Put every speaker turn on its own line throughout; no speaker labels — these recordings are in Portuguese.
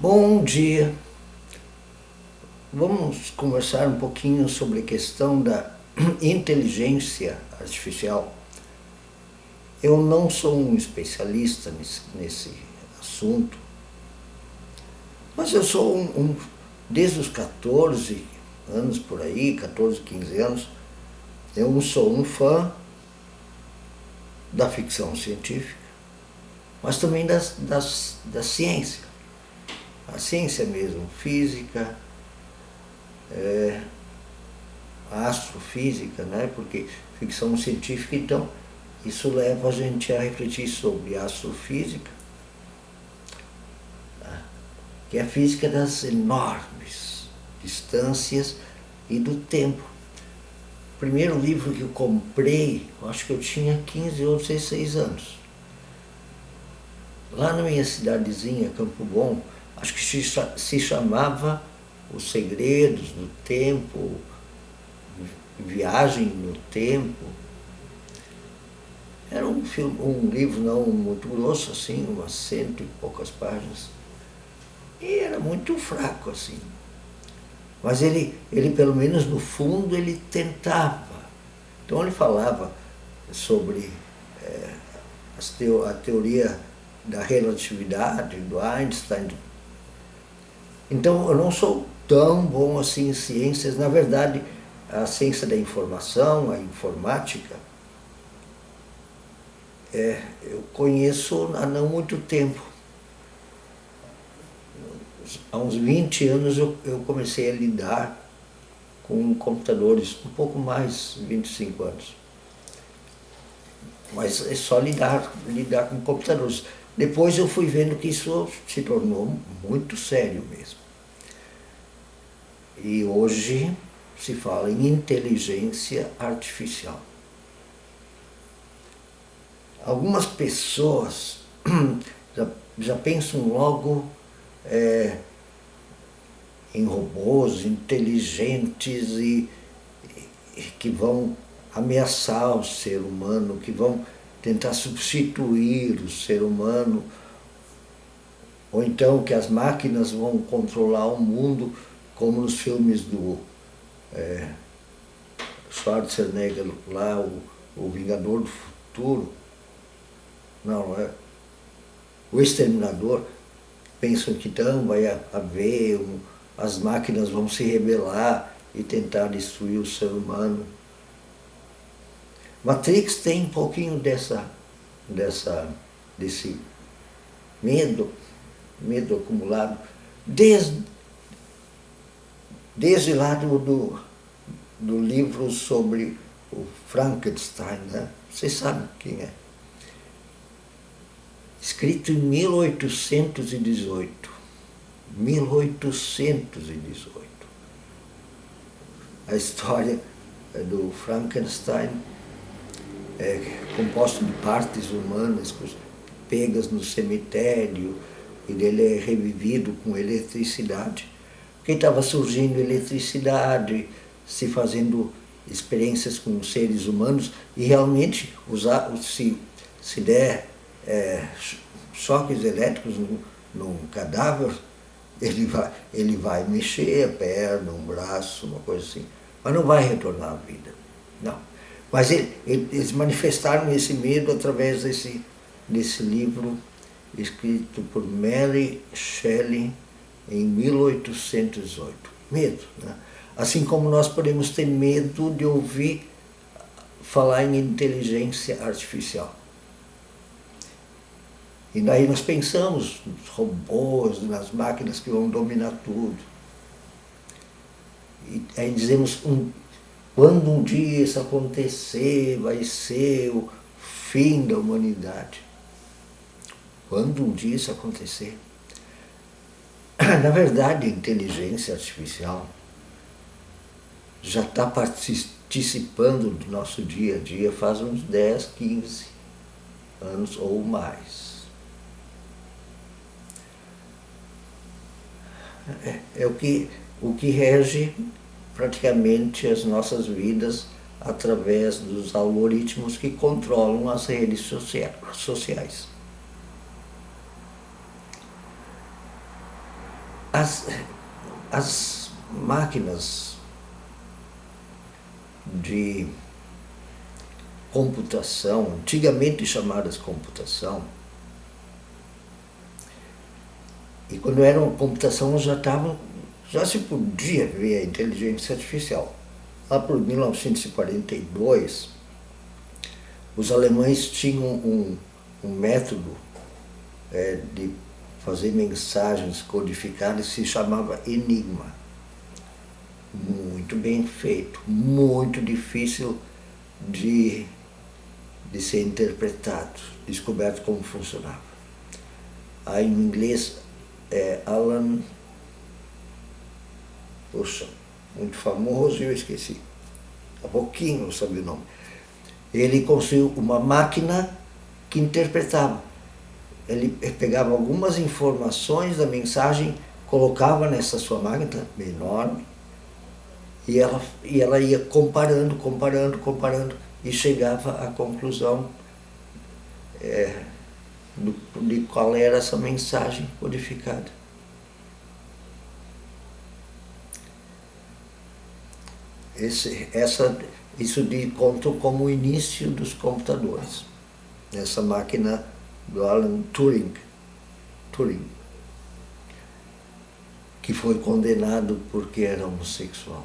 Bom dia. Vamos conversar um pouquinho sobre a questão da inteligência artificial. Eu não sou um especialista nesse assunto, mas eu sou desde os 14 anos por aí, 14, 15 anos, eu sou um fã da ficção científica, mas também da ciência. A ciência mesmo, física, a astrofísica, né? Porque ficção científica, então, isso leva a gente a refletir sobre a astrofísica, que é a física das enormes distâncias e do tempo. O primeiro livro que eu comprei, eu acho que eu tinha 15 ou 16 anos. Lá na minha cidadezinha, Campo Bom, acho que se chamava Os Segredos do Tempo, Viagem no Tempo. Era um livro não muito grosso, assim, umas 100 e poucas páginas. E era muito fraco, assim. Mas ele pelo menos no fundo, ele tentava. Então ele falava sobre a teoria da relatividade, do Einstein. Então eu não sou tão bom assim em ciências. Na verdade, a ciência da informação, a informática, eu conheço há não muito tempo. Há uns 20 anos eu comecei a lidar com computadores, um pouco mais, 25 anos. Mas é só lidar com computadores. Depois eu fui vendo que isso se tornou muito sério mesmo. E hoje se fala em inteligência artificial. Algumas pessoas já pensam logo em robôs inteligentes e que vão ameaçar o ser humano, que vão tentar substituir o ser humano, ou então que as máquinas vão controlar o mundo, como nos filmes do Schwarzenegger lá, o Vingador do Futuro, não é? O Exterminador. Pensam que então vai haver, as máquinas vão se rebelar e tentar destruir o ser humano. Matrix tem um pouquinho desse medo acumulado, desde lá do livro sobre o Frankenstein, né? Vocês sabem quem é. Escrito em 1818. 1818. A história do Frankenstein é composta de partes humanas pegas no cemitério, e ele é revivido com eletricidade. Porque estava surgindo eletricidade, se fazendo experiências com seres humanos, e realmente se der choques elétricos num cadáver, ele vai mexer a perna, um braço, uma coisa assim, mas não vai retornar à vida, não. Mas eles manifestaram esse medo através desse livro escrito por Mary Shelley em 1808. Medo, né? Assim como nós podemos ter medo de ouvir falar em inteligência artificial. E daí nós pensamos nos robôs, nas máquinas que vão dominar tudo. E aí dizemos, quando um dia isso acontecer, vai ser o fim da humanidade. Quando um dia isso acontecer. Na verdade, a inteligência artificial já está participando do nosso dia a dia faz uns 10, 15 anos ou mais. É o que rege praticamente as nossas vidas através dos algoritmos que controlam as redes sociais. as máquinas de computação, antigamente chamadas computação, e quando era uma computação já se podia ver a inteligência artificial. Lá por 1942, os alemães tinham um método de fazer mensagens codificadas que se chamava Enigma. Muito bem feito, muito difícil de ser interpretado, descoberto como funcionava. Aí em inglês Alan, poxa, muito famoso e eu esqueci. Há pouquinho eu sabia o nome. Ele construiu uma máquina que interpretava. Ele pegava algumas informações da mensagem, colocava nessa sua máquina enorme, e ela ia comparando, e chegava à conclusão de qual era essa mensagem codificada. Isso conta como o início dos computadores, essa máquina do Alan Turing, que foi condenado porque era homossexual.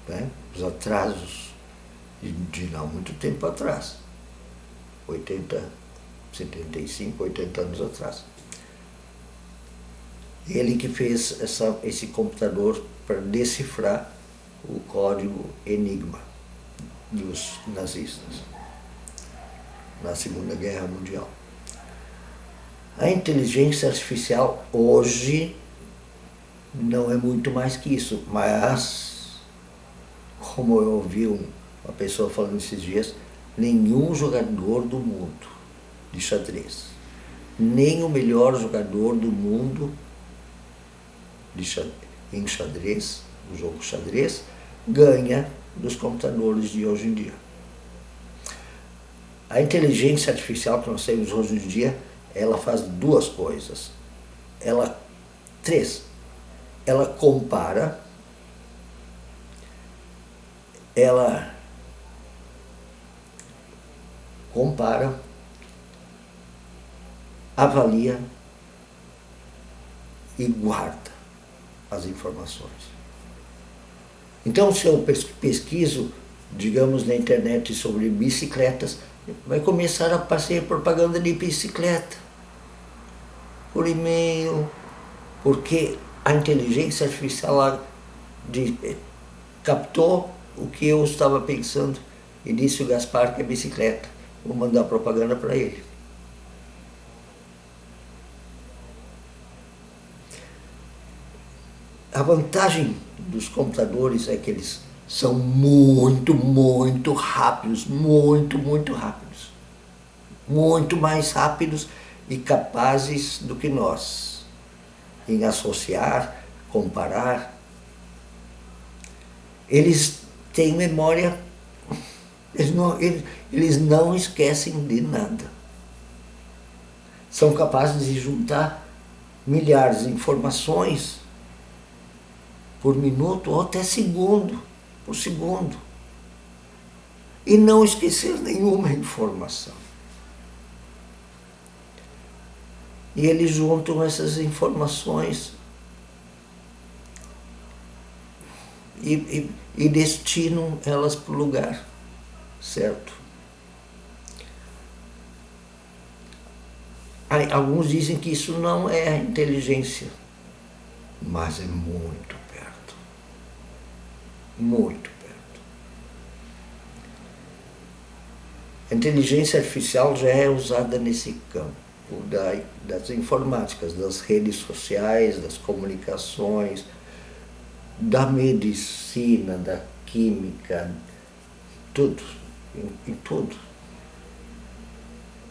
Né? Os atrasos de não muito tempo atrás, 75, 80 anos atrás. Ele que fez esse computador para decifrar o código Enigma dos nazistas na Segunda Guerra Mundial. A inteligência artificial hoje não é muito mais que isso, mas, como eu ouvi uma pessoa falando esses dias, nenhum jogador do mundo de xadrez, nem o melhor jogador do mundo em xadrez, o jogo xadrez, ganha dos computadores de hoje em dia. A inteligência artificial que nós temos hoje em dia, ela faz duas coisas. Três. Ela compara, avalia e guarda as informações. Então, se eu pesquiso, digamos, na internet sobre bicicletas, vai começar a aparecer propaganda de bicicleta por e-mail, porque a inteligência artificial captou o que eu estava pensando e disse o Gaspar que é bicicleta. Vou mandar propaganda para ele. A vantagem dos computadores é que eles são muito rápidos, muito rápidos. Muito mais rápidos e capazes do que nós em associar, comparar. Eles têm memória, eles não esquecem de nada. São capazes de juntar milhares de informações por minuto ou até por segundo, e não esquecer nenhuma informação. E eles juntam essas informações e destinam elas para o lugar certo. Alguns dizem que isso não é inteligência, mas é muito perto. Muito perto. A inteligência artificial já é usada nesse campo das informáticas, das redes sociais, das comunicações, da medicina, da química, tudo, em tudo.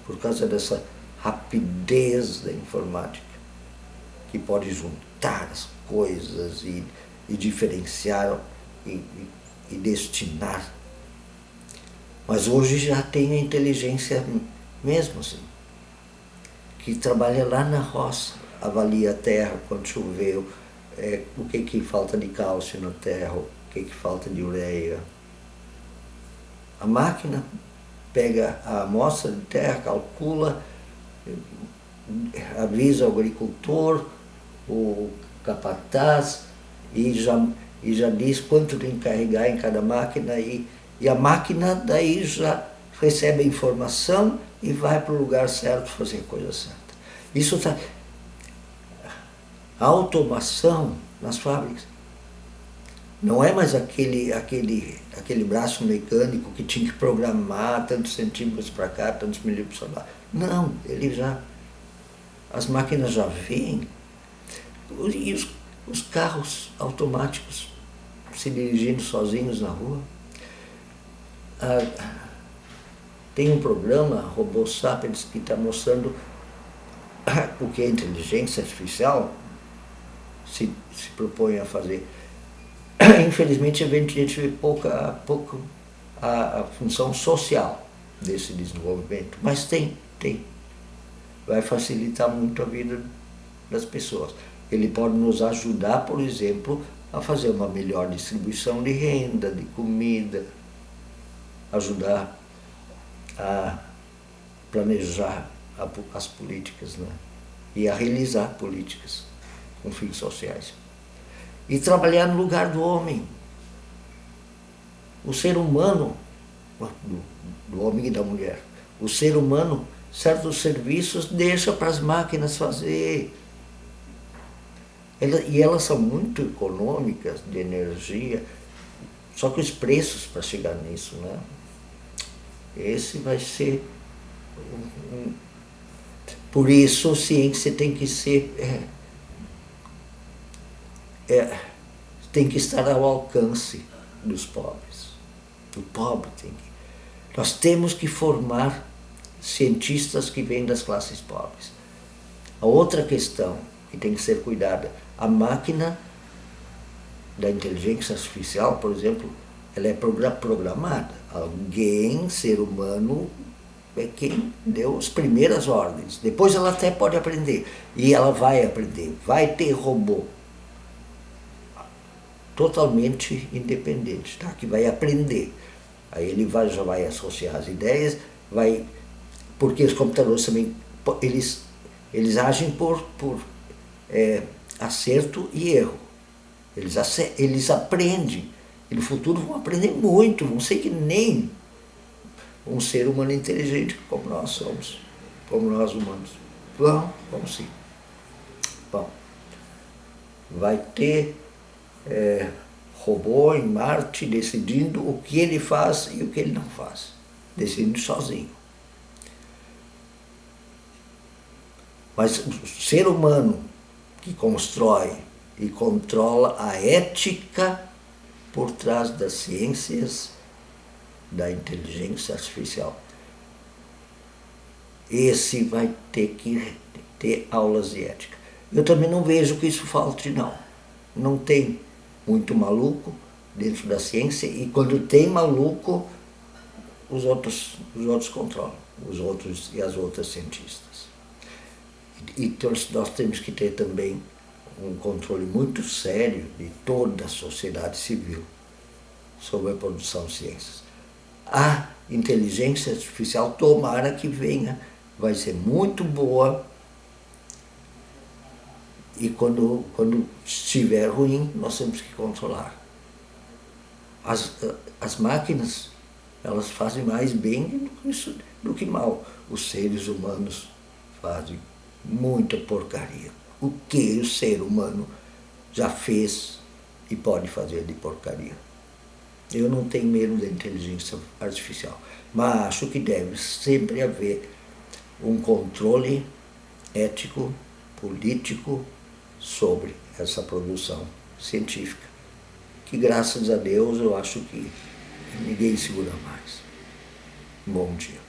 Por causa dessa rapidez da informática, que pode juntar as coisas e diferenciar e destinar. Mas hoje já tem a inteligência mesmo assim, que trabalha lá na roça, avalia a terra quando choveu, o que falta de cálcio na terra, o que falta de ureia. A máquina pega a amostra de terra, calcula, avisa o agricultor, o capataz, e já diz quanto tem que carregar em cada máquina, e a máquina daí já recebe a informação e vai para o lugar certo fazer a coisa certa. Isso está... A automação nas fábricas não é mais aquele braço mecânico que tinha que programar tantos centímetros para cá, tantos milímetros para lá. Não, as máquinas já vêm. E os carros automáticos se dirigindo sozinhos na rua. Tem um programa, Robô Sapiens, que está mostrando o que a inteligência artificial se propõe a fazer. Infelizmente, a gente vê pouco a função social desse desenvolvimento, mas tem. Vai facilitar muito a vida das pessoas. Ele pode nos ajudar, por exemplo, a fazer uma melhor distribuição de renda, de comida, ajudar a planejar as políticas, né? E a realizar políticas com fins sociais. E trabalhar no lugar do homem. O ser humano, do homem e da mulher, o ser humano, certos serviços deixa para as máquinas fazer. E elas são muito econômicas de energia, só que os preços para chegar nisso, né? Esse vai ser... Por isso, a ciência tem que ser... tem que estar ao alcance dos pobres. O pobre tem que... Nós temos que formar cientistas que vêm das classes pobres. A outra questão que tem que ser cuidada, a máquina da inteligência artificial, por exemplo, ela é programada. Alguém, ser humano, é quem deu as primeiras ordens. Depois ela até pode aprender. E ela vai aprender. Vai ter robô totalmente independente, tá? Que vai aprender. Aí ele já vai associar as ideias, porque os computadores também, eles agem por acerto e erro. Eles aprendem. E no futuro vão aprender muito, vão ser que nem um ser humano inteligente como nós somos, como nós humanos. Vamos sim. Bom, vai ter robô em Marte decidindo o que ele faz e o que ele não faz, decidindo sozinho. Mas o ser humano que constrói e controla a ética por trás das ciências da inteligência artificial, esse vai ter que ter aulas de ética. Eu também não vejo que isso falte, não. Não tem muito maluco dentro da ciência, e quando tem maluco, os outros controlam, os outros e as outras cientistas. E nós temos que ter também um controle muito sério de toda a sociedade civil sobre a produção de ciências. A inteligência artificial, tomara que venha, vai ser muito boa, e quando estiver ruim, nós temos que controlar. As máquinas, elas fazem mais bem do que mal. Os seres humanos fazem muita porcaria. O que o ser humano já fez e pode fazer de porcaria. Eu não tenho medo da inteligência artificial, mas acho que deve sempre haver um controle ético, político, sobre essa produção científica, que graças a Deus eu acho que ninguém segura mais. Bom dia.